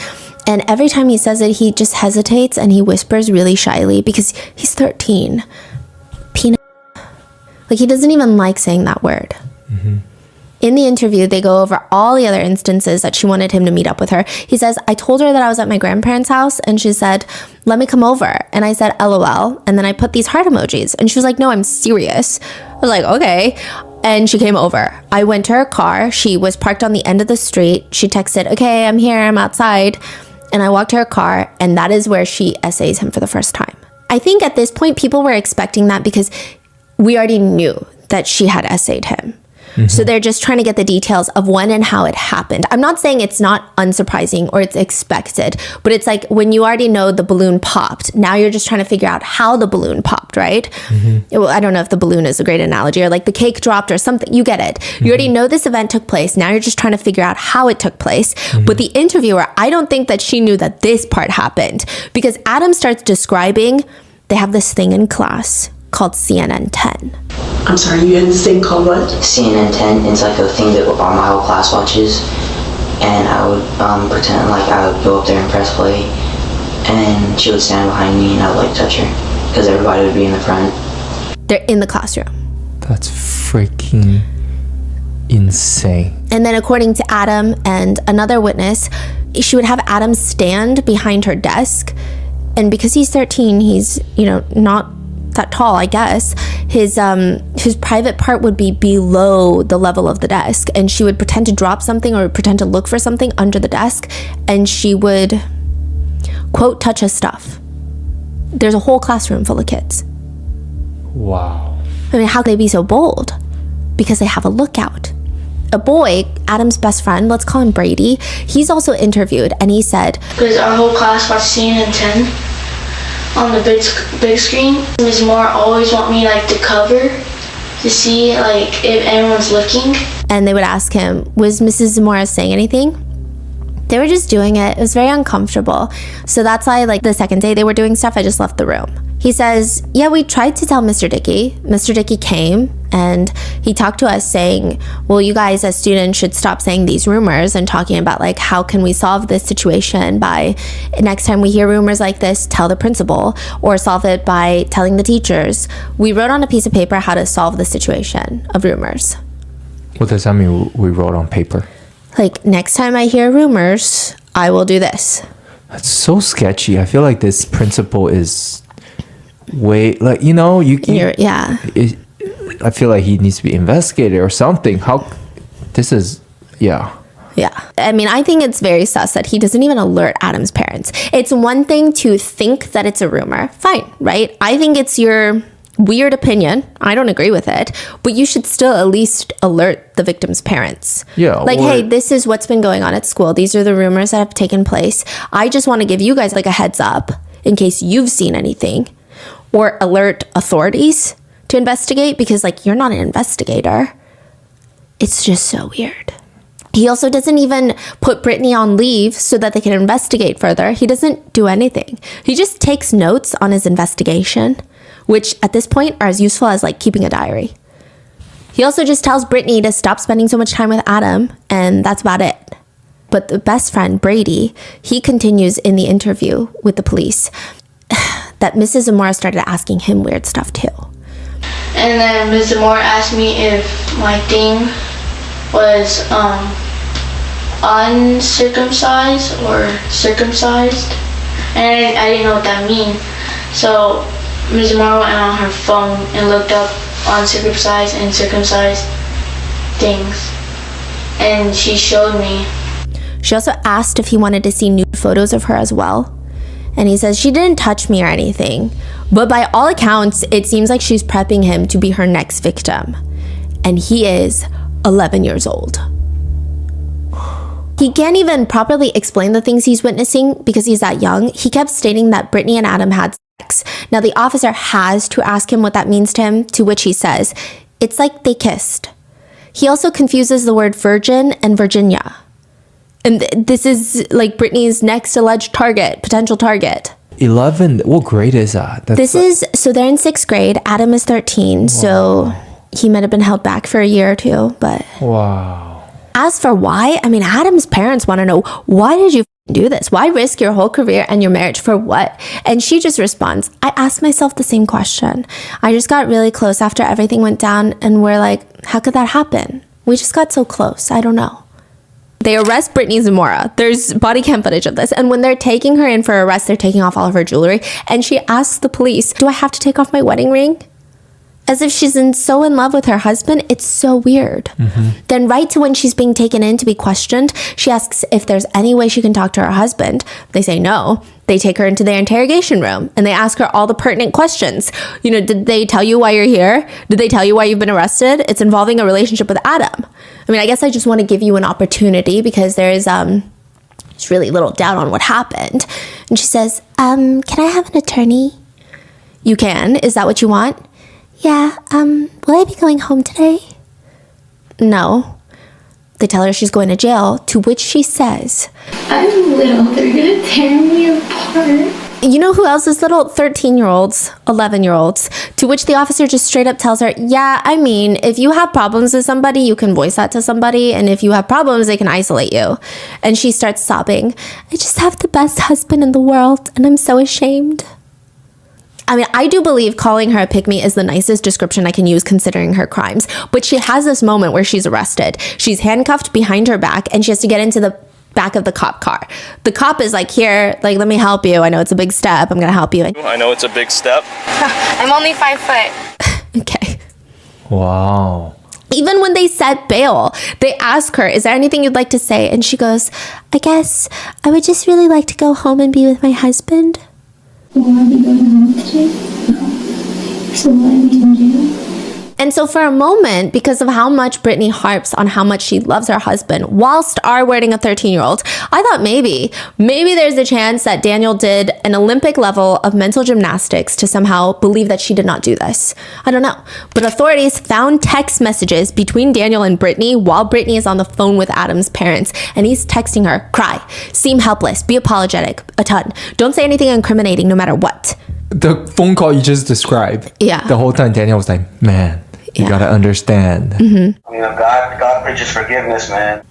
And every time he says it, he just hesitates and he whispers really shyly because he's 13. Peanut. Like, he doesn't even like saying that word. In the interview, they go over all the other instances that she wanted him to meet up with her. He says, I told her that I was at my grandparents' house, and she said, let me come over. And I said, LOL. And then I put these heart emojis. And she was like, no, I'm serious. I was like, okay. And she came over. I went to her car. She was parked on the end of the street. She texted, okay, I'm here, I'm outside. And I walked to her car, and that is where she essays him for the first time. I think at this point, people were expecting that because we already knew that she had essayed him. So they're just trying to get the details of when and how it happened. I'm not saying it's not unsurprising or it's expected, but it's like when you already know the balloon popped, now you're just trying to figure out how the balloon popped, right? Well, I don't know if the balloon is a great analogy, or like the cake dropped or something. You get it. You already know this event took place. Now you're just trying to figure out how it took place. But the interviewer, I don't think that she knew that this part happened, because Adam starts describing, they have this thing in class called CNN 10. I'm sorry, you had this thing called what? CNN 10, it's like a thing that my whole class watches, and I would pretend like I would go up there and press play, and she would stand behind me and I would like touch her, because everybody would be in the front. They're in the classroom. That's freaking insane. And then according to Adam and another witness, she would have Adam stand behind her desk, and because he's 13, he's, not that tall, I guess, his private part would be below the level of the desk, and she would pretend to drop something or pretend to look for something under the desk, and she would, quote, touch his stuff. There's a whole classroom full of kids. Wow. I mean, how could they be so bold? Because they have a lookout. A boy, Adam's best friend, let's call him Brady, he's also interviewed, and he said, because our whole class watched CNN 10 on the big screen. Ms. Moore always want me like to cover to see like if anyone's looking. And they would ask him, was Mrs. Zamora saying anything? They were just doing it. It was very uncomfortable. So that's why, like, the second day they were doing stuff, I just left the room. He says, yeah, we tried to tell Mr. Dicky. Mr. Dicky came and he talked to us saying, well, you guys as students should stop saying these rumors and talking about, like, how can we solve this situation by next time we hear rumors like this, tell the principal, or solve it by telling the teachers. We wrote on a piece of paper how to solve the situation of rumors. What does that mean, we wrote on paper? Like, next time I hear rumors, I will do this. That's so sketchy. I feel like this principal is way, like, you know, Yeah. I feel like he needs to be investigated or something. Yeah. I mean, I think it's very sus that he doesn't even alert Adam's parents. It's one thing to think that it's a rumor. Fine, right? I think it's your weird opinion. I don't agree with it. But you should still at least alert the victim's parents. Yeah. Like, hey, this is what's been going on at school. These are the rumors that have taken place. I just want to give you guys like a heads up in case you've seen anything. Or alert authorities to investigate, because like, you're not an investigator. It's just so weird. He also doesn't even put Brittany on leave so that they can investigate further. He doesn't do anything. He just takes notes on his investigation, which at this point are as useful as like keeping a diary. He also just tells Brittany to stop spending so much time with Adam, and that's about it. But the best friend, Brady, he continues in the interview with the police that Mrs. Zamora started asking him weird stuff too. And then Ms. Zamora asked me if my thing was uncircumcised or circumcised, and I didn't know what that means. So Ms. Zamora went on her phone and looked up uncircumcised and circumcised things, and she showed me. She also asked if he wanted to see nude photos of her as well. And he says she didn't touch me or anything. But by all accounts, it seems like she's prepping him to be her next victim. And he is 11 years old. He can't even properly explain the things he's witnessing because he's that young. He kept stating that Brittany and Adam had sex. Now the officer has to ask him what that means to him, to which he says, it's like they kissed. He also confuses the word virgin and Virginia. And this is like Brittany's next alleged target, potential target. 11, what grade is that? So they're in 6th grade. Adam is 13, wow. So he might have been held back for a year or two, but... Wow. As for why, I mean, Adam's parents want to know, why did you do this? Why risk your whole career and your marriage for what? And she just responds, I asked myself the same question. I just got really close after everything went down, and we're like, how could that happen? We just got so close. I don't know. They arrest Brittany Zamora. There's body cam footage of this. And when they're taking her in for arrest, they're taking off all of her jewelry. And she asks the police, do I have to take off my wedding ring? As if she's so in love with her husband. It's so weird. Mm-hmm. Then right to when she's being taken in to be questioned, she asks if there's any way she can talk to her husband. They say no. They take her into their interrogation room and they ask her all the pertinent questions. You know, did they tell you why you're here? Did they tell you why you've been arrested? It's involving a relationship with Adam. I mean, I guess I just want to give you an opportunity because there's really little doubt on what happened. And she says, can I have an attorney? You can. Is that what you want? Yeah. Will I be going home today? No. They tell her she's going to jail, to which she says, I'm little, they're gonna tear me apart. You know who else is little? 13-year-olds, 11-year-olds. To which the officer just straight up tells her, yeah, I mean, if you have problems with somebody, you can voice that to somebody. And if you have problems, they can isolate you. And she starts sobbing. I just have the best husband in the world, and I'm so ashamed. I mean, I do believe calling her a pick-me is the nicest description I can use considering her crimes. But she has this moment where she's arrested. She's handcuffed behind her back, and she has to get into the back of the cop car. The cop is like, here, like, let me help you. I know it's a big step. I'm going to help you. I know it's a big step. I'm only 5 foot. Okay. Wow. Even when they set bail, they ask her, is there anything you'd like to say? And she goes, I guess I would just really like to go home and be with my husband. Will I be going home with you? No. So will I be in jail? And so for a moment, because of how much Brittany harps on how much she loves her husband whilst R-wording a 13-year-old, I thought maybe there's a chance that Daniel did an Olympic level of mental gymnastics to somehow believe that she did not do this. I don't know. But authorities found text messages between Daniel and Brittany while Brittany is on the phone with Adam's parents. And he's texting her, cry, seem helpless, be apologetic, a ton. Don't say anything incriminating no matter what. The phone call you just described. Yeah. The whole time Daniel was like, man, you gotta understand. God preaches forgiveness, man.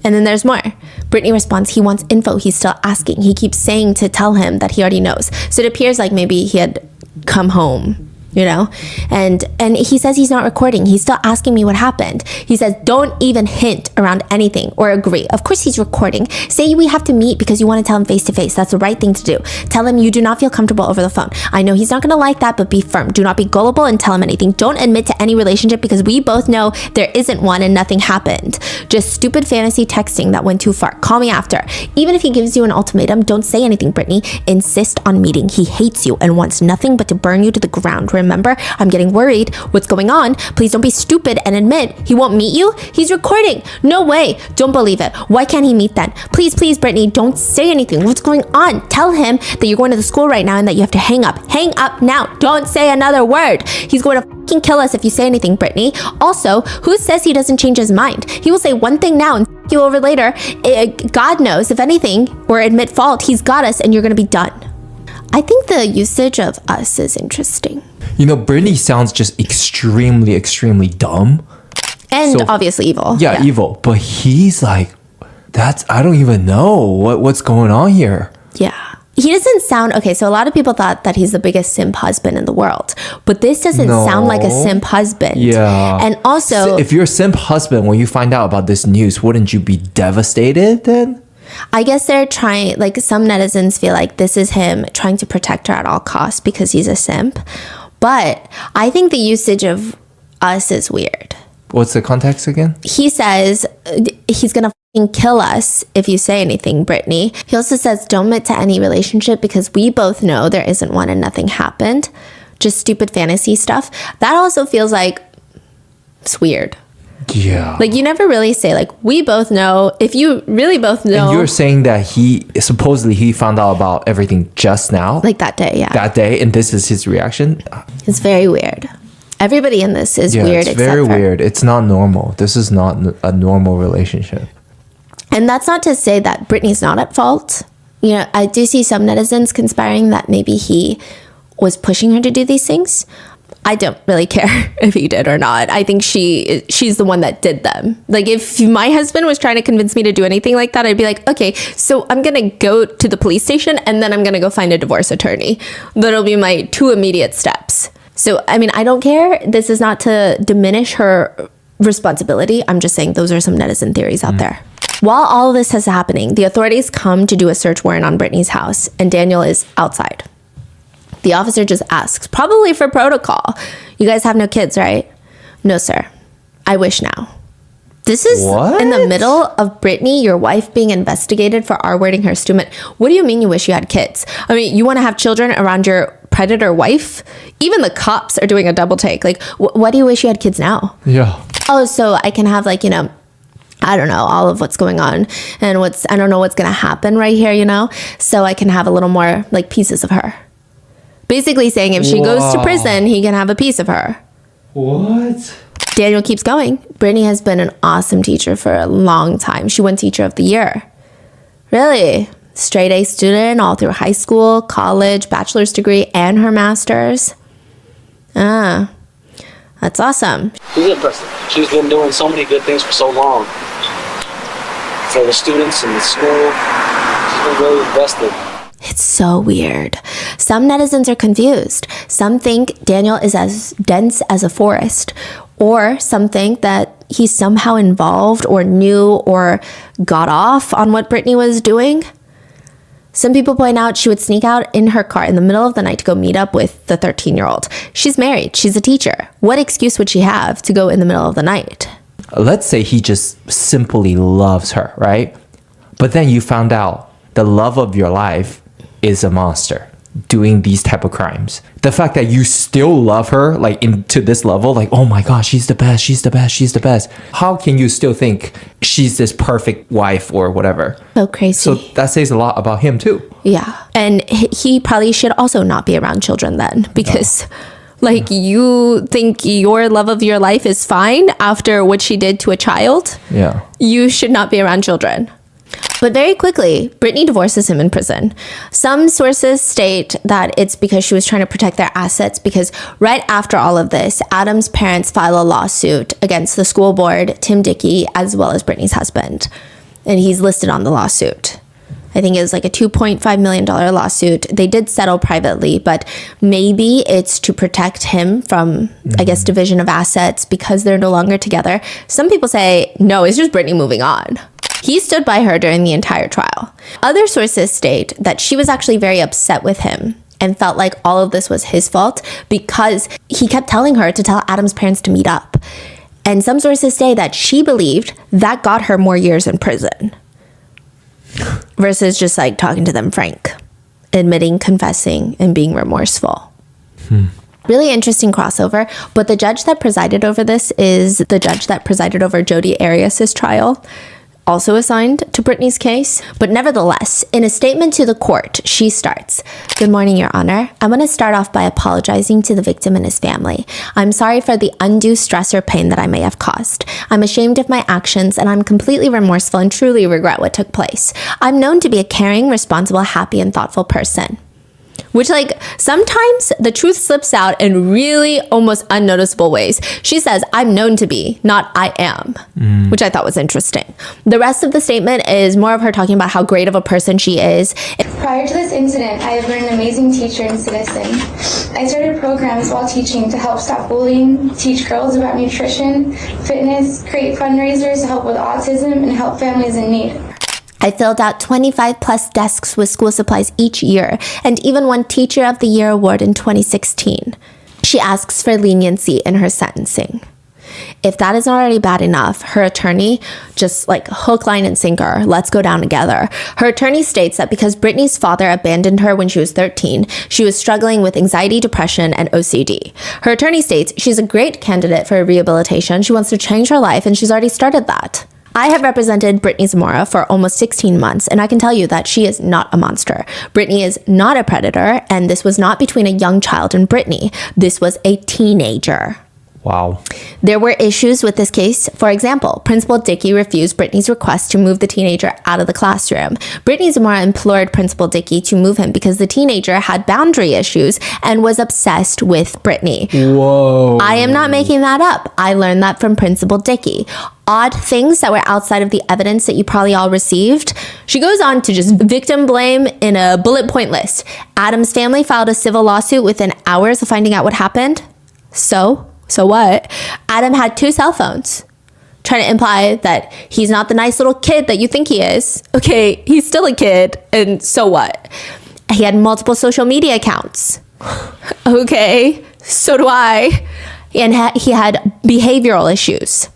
And then there's more. Brittany responds, he wants info. He's still asking. He keeps saying to tell him that he already knows. So it appears like maybe he had come home, you know? And he says he's not recording. He's still asking me what happened. He says, don't even hint around anything or agree. Of course he's recording. Say we have to meet because you want to tell him face to face. That's the right thing to do. Tell him you do not feel comfortable over the phone. I know he's not going to like that, but be firm. Do not be gullible and tell him anything. Don't admit to any relationship because we both know there isn't one and nothing happened. Just stupid fantasy texting that went too far. Call me after. Even if he gives you an ultimatum, don't say anything, Brittany. Insist on meeting. He hates you and wants nothing but to burn you to the ground. Remember, I'm getting worried. What's going on? Please don't be stupid and admit he won't meet you. He's recording. No way. Don't believe it. Why can't he meet then? Please, Brittany, don't say anything. What's going on? Tell him that you're going to the school right now and that you have to hang up. Hang up now. Don't say another word. He's going to fucking kill us if you say anything, Brittany. Also, who says he doesn't change his mind? He will say one thing now and you over later. God knows, if anything, or admit fault, he's got us and you're going to be done. I think the usage of us is interesting. You know, Brittany sounds just extremely, extremely dumb. And obviously evil. Yeah, evil. But he's like, I don't even know what's going on here. Yeah. He doesn't sound, okay, so a lot of people thought that he's the biggest simp husband in the world. But this doesn't sound like a simp husband. Yeah. And also... if you're a simp husband, when you find out about this news, wouldn't you be devastated then? I guess they're trying, like some netizens feel like this is him trying to protect her at all costs because he's a simp. But I think the usage of us is weird. What's the context again? He says he's going to kill us if you say anything, Brittany. He also says don't admit to any relationship because we both know there isn't one and nothing happened. Just stupid fantasy stuff. That also feels like it's weird. Yeah. Like you never really say like we both know. If you really both know. And you're saying that he found out about everything just now? Like that day, yeah. That day, and this is his reaction? It's very weird. Everybody in this is weird. It's very weird. It's not normal. This is not a normal relationship. And that's not to say that Brittany's not at fault. You know, I do see some netizens conspiring that maybe he was pushing her to do these things. I don't really care if he did or not. I think she's the one that did them. Like if my husband was trying to convince me to do anything like that, I'd be like, okay, so I'm going to go to the police station and then I'm going to go find a divorce attorney. That'll be my 2 immediate steps. So, I mean, I don't care. This is not to diminish her responsibility. I'm just saying those are some netizen theories out there. While all of this is happening, the authorities come to do a search warrant on Brittany's house and Daniel is outside. The officer just asks, probably for protocol, you guys have no kids, right? No, sir. I wish now. This is in the middle of Brittany, your wife, being investigated for R-wording her student. What do you mean you wish you had kids? I mean, you want to have children around your predator wife? Even the cops are doing a double take. Like, why do you wish you had kids now? Yeah. Oh, so I can have like, you know, I don't know, all of what's going on and I don't know what's going to happen right here, you know? So I can have a little more like pieces of her. Basically saying if she goes to prison, he can have a piece of her. What? Daniel keeps going. Brittany has been an awesome teacher for a long time. She won Teacher of the Year. Really? Straight A student all through high school, college, bachelor's degree, and her master's. Ah, that's awesome. She's a good person. She's been doing so many good things for so long. For the students and the school. She's been really invested. It's so weird. Some netizens are confused. Some think Daniel is as dense as a forest, or some think that he's somehow involved or knew or got off on what Brittany was doing. Some people point out she would sneak out in her car in the middle of the night to go meet up with the 13-year-old. She's married. She's a teacher. What excuse would she have to go in the middle of the night? Let's say he just simply loves her, right? But then you found out the love of your life is a monster. doing these type of crimes. The fact that you still love her, like, into this level, like, oh my gosh, she's the best, she's the best, she's the best. How can you still think she's this perfect wife or whatever? So crazy. So that says a lot about him too. Yeah. And he probably should also not be around children then, because like, you think your love of your life is fine after what she did to a child? Yeah. You should not be around children. But very quickly, Brittany divorces him in prison. Some sources state that it's because she was trying to protect their assets, because right after all of this, Adam's parents file a lawsuit against the school board, Tim Dicky, as well as Brittany's husband. And he's listed on the lawsuit. I think it was like a $2.5 million lawsuit. They did settle privately, but maybe it's to protect him from, I guess, division of assets because they're no longer together. Some people say, no, it's just Brittany moving on. He stood by her during the entire trial. Other sources state that she was actually very upset with him and felt like all of this was his fault because he kept telling her to tell Adam's parents to meet up. And some sources say that she believed that got her more years in prison versus just like talking to them frank, admitting, confessing, and being remorseful. Really interesting crossover. But the judge that presided over this is the judge that presided over Jodi Arias' trial, also assigned to Brittany's case. But nevertheless, in a statement to the court, she starts, "Good morning, Your Honor. I want to start off by apologizing to the victim and his family. I'm sorry for the undue stress or pain that I may have caused. I'm ashamed of my actions, and I'm completely remorseful and truly regret what took place. I'm known to be a caring, responsible, happy, and thoughtful person." Which, like, sometimes the truth slips out in really almost unnoticeable ways. She says, "I'm known to be," not "I am," which I thought was interesting. The rest of the statement is more of her talking about how great of a person she is. Prior to this incident, I have been an amazing teacher and citizen. I started programs while teaching to help stop bullying, teach girls about nutrition, fitness, create fundraisers to help with autism, and help families in need. I filled out 25 plus desks with school supplies each year, and even won Teacher of the Year award in 2016. She asks for leniency in her sentencing. If that isn't already bad enough, her attorney, just like hook, line, and sinker, let's go down together. Her attorney states that because Brittany's father abandoned her when she was 13, she was struggling with anxiety, depression, and OCD. Her attorney states she's a great candidate for rehabilitation. She wants to change her life, and she's already started that. I have represented Brittany Zamora for almost 16 months, and I can tell you that she is not a monster. Brittany is not a predator, and this was not between a young child and Brittany. This was a teenager. Wow. There were issues with this case. For example, Principal Dicky refused Brittany's request to move the teenager out of the classroom. Brittany Zamora implored Principal Dicky to move him because the teenager had boundary issues and was obsessed with Brittany. Whoa. I am not making that up. I learned that from Principal Dicky. Odd things that were outside of the evidence that you probably all received. She goes on to just victim blame in a bullet point list. Adam's family filed a civil lawsuit within hours of finding out what happened. So what? Adam had 2 cell phones, trying to imply that he's not the nice little kid that you think he is. Okay, he's still a kid, and so what? He had multiple social media accounts. Okay, so do I. And he had behavioral issues.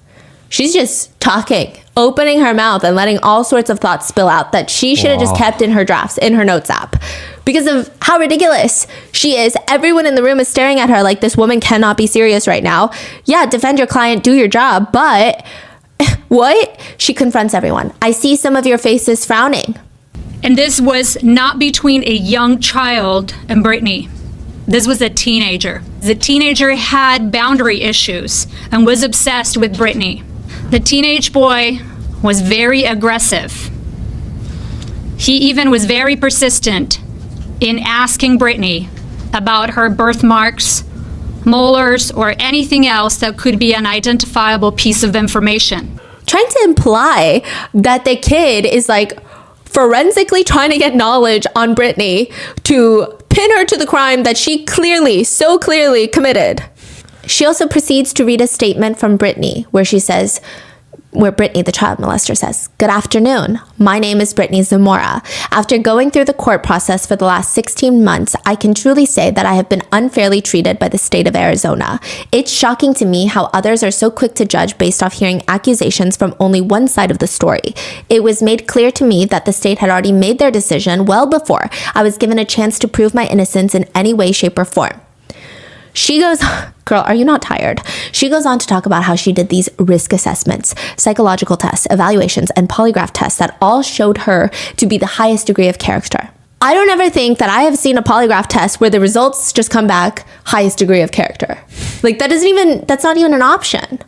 She's just talking, opening her mouth and letting all sorts of thoughts spill out that she should have just kept in her drafts, in her notes app. Because of how ridiculous she is. Everyone in the room is staring at her like this woman cannot be serious right now. Yeah, defend your client, do your job, but what? She confronts everyone. "I see some of your faces frowning." And this was not between a young child and Brittany. This was a teenager. The teenager had boundary issues and was obsessed with Brittany. The teenage boy was very aggressive. He even was very persistent in asking Brittany about her birthmarks, molars, or anything else that could be an identifiable piece of information. Trying to imply that the kid is like forensically trying to get knowledge on Brittany to pin her to the crime that she so clearly committed. She also proceeds to read a statement from Brittany where she says, where Brittany, the child molester, says, "Good afternoon. My name is Brittany Zamora. After going through the court process for the last 16 months, I can truly say that I have been unfairly treated by the state of Arizona. It's shocking to me how others are so quick to judge based off hearing accusations from only one side of the story. It was made clear to me that the state had already made their decision well before I was given a chance to prove my innocence in any way, shape, or form." She goes, girl, are you not tired? She goes on to talk about how she did these risk assessments, psychological tests, evaluations, and polygraph tests that all showed her to be the highest degree of character. I don't ever think that I have seen a polygraph test where the results just come back highest degree of character. Like that's not even an option.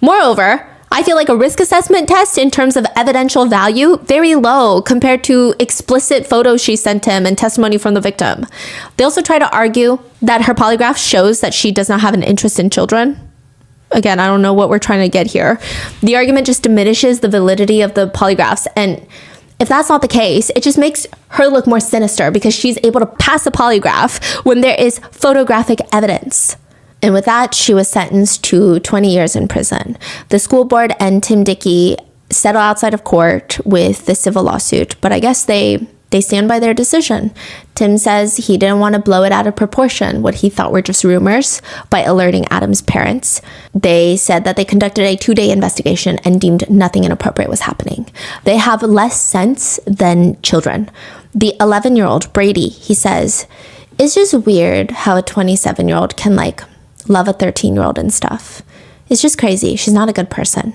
Moreover, I feel like a risk assessment test in terms of evidential value, very low compared to explicit photos she sent him and testimony from the victim. They also try to argue that her polygraph shows that she does not have an interest in children. Again, I don't know what we're trying to get here. The argument just diminishes the validity of the polygraphs. And if that's not the case, it just makes her look more sinister because she's able to pass a polygraph when there is photographic evidence. And with that, she was sentenced to 20 years in prison. The school board and Tim Dicky settle outside of court with the civil lawsuit, but I guess they stand by their decision. Tim says he didn't want to blow it out of proportion, what he thought were just rumors, by alerting Adam's parents. They said that they conducted a 2-day investigation and deemed nothing inappropriate was happening. They have less sense than children. The 11-year-old, Brady, he says, it's just weird how a 27-year-old can love a 13-year-old and stuff. It's just crazy. She's not a good person.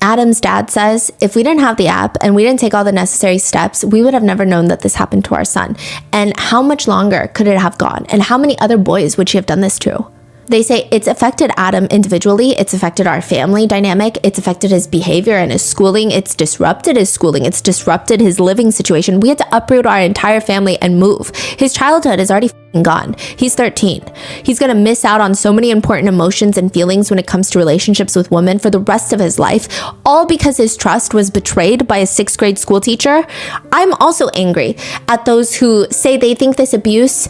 Adam's dad says, if we didn't have the app and we didn't take all the necessary steps, we would have never known that this happened to our son. And how much longer could it have gone? And how many other boys would she have done this to? They say it's affected Adam individually, it's affected our family dynamic, it's affected his behavior and his schooling, it's disrupted his schooling, it's disrupted his living situation. We had to uproot our entire family and move. His childhood is already gone. He's 13. He's gonna miss out on so many important emotions and feelings when it comes to relationships with women for the rest of his life, all because his trust was betrayed by a 6th grade school teacher. I'm also angry at those who say they think this abuse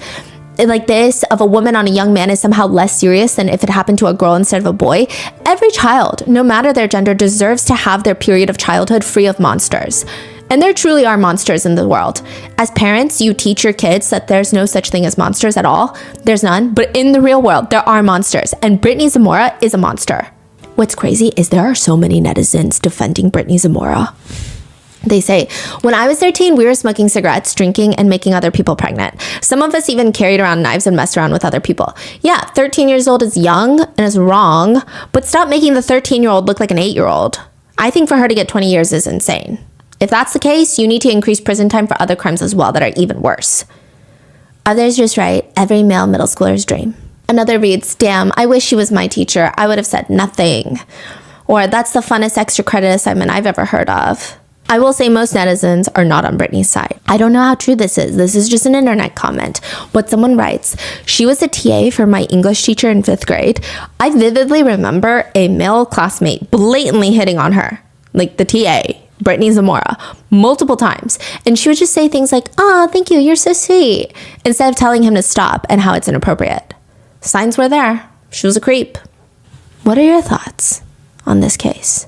like this of a woman on a young man is somehow less serious than if it happened to a girl instead of a boy. Every child, no matter their gender, deserves to have their period of childhood free of monsters. And there truly are monsters in the world. As parents, you teach your kids that there's no such thing as monsters at all. There's none. But in the real world, there are monsters. And Brittany Zamora is a monster. What's crazy is there are so many netizens defending Brittany Zamora. They say, when I was 13, we were smoking cigarettes, drinking, and making other people pregnant. Some of us even carried around knives and messed around with other people. Yeah, 13 years old is young and is wrong, but stop making the 13-year-old look like an 8-year-old. I think for her to get 20 years is insane. If that's the case, you need to increase prison time for other crimes as well that are even worse. Others just write, every male middle schooler's dream. Another reads, damn, I wish she was my teacher. I would have said nothing. Or that's the funnest extra credit assignment I've ever heard of. I will say most netizens are not on Brittany's side. I don't know how true this is. This is just an internet comment. But someone writes, she was a TA for my English teacher in 5th grade. I vividly remember a male classmate blatantly hitting on her, like the TA, Brittany Zamora, multiple times. And she would just say things like, oh, thank you, you're so sweet, instead of telling him to stop and how it's inappropriate. Signs were there. She was a creep. What are your thoughts on this case?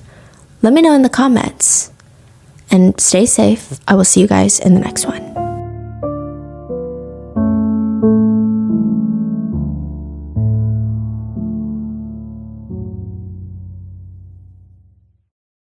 Let me know in the comments. And stay safe. I will see you guys in the next one.